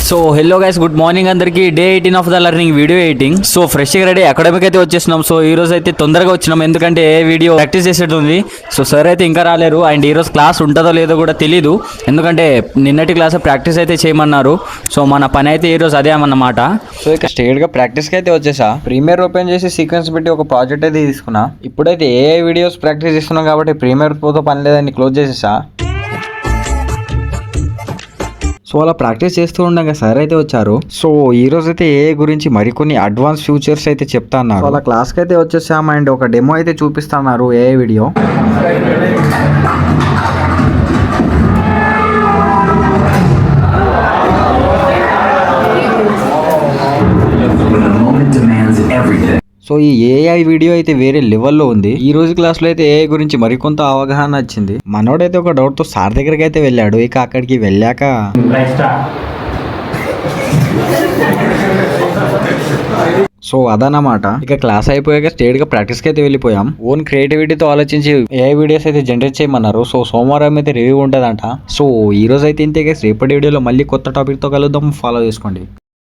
So hello guys, good morning అందరికి. Day 18 of the learning, video editing. So ఫ్రెష్గా ready academic అయితే వచ్చేసినాం. So ఈ రోజు అయితే తొందరగా వచ్చినాం, ఎందుకంటే వీడియో ప్రాక్టీస్ చేసేది ఉంది. సో సార్ అయితే ఇంకా రాలేరు, అండ్ ఈ రోజు క్లాస్ ఉంటుందో లేదో కూడా తెలీదు, ఎందుకంటే నిన్నటి క్లాస్ ప్రాక్టీస్ అయితే చేయమన్నారు. సో మన పని అయితే ఈ రోజు అదే అన్నమాట. సో ఇక స్ట్రేట్గా ప్రాక్టీస్కి అయితే వచ్చేసా. ప్రీమియర్ ఓపెన్ చేసి సీక్వెన్స్ పెట్టి ఒక ప్రాజెక్ట్ అయితే తీసుకున్నా. ఇప్పుడైతే ఏ వీడియోస్ ప్రాక్టీస్ చేస్తున్నాం కాబట్టి ప్రీమియర్ పోతో పని లేదని క్లోజ్ చేసేసా. సో అలా ప్రాక్టీస్ చేస్తూ ఉండగా సార్ అయితే వచ్చారు. సో ఈ రోజు అయితే ఏ గురించి మరికొన్ని అడ్వాన్స్ ఫ్యూచర్స్ అయితే చెప్తా అన్నారు. అలా క్లాస్కి అయితే వచ్చేసాం, అండ్ ఒక డెమో అయితే చూపిస్తున్నారు ఏ వీడియో. సో ఈ ఏఐ వీడియో అయితే వేరే లెవెల్లో ఉంది. ఈ రోజు క్లాస్లో అయితే ఏఐ గురించి మరికొంత అవగాహన వచ్చింది. మనోడైతే ఒక డౌట్ తో సార్ దగ్గరికి అయితే వెళ్ళాడు. ఇక అక్కడికి వెళ్ళాక సో అదనమాట. ఇక క్లాస్ అయిపోయాక స్ట్రేట్ గా ప్రాక్టీస్ కి అయితే వెళ్ళిపోయాం. ఓన్ క్రియేటివిటీతో ఆలోచించి ఏఐ వీడియోస్ అయితే జనరేట్ చేయమన్నారు. సో సోమవారం అయితే రివ్యూ ఉంటుందంట. సో ఈ రోజు అయితే ఇంతే గైస్. రేపటి వీడియోలో మళ్ళీ కొత్త టాపిక్ తో కలుద్దాం. ఫాలో చేసుకోండి.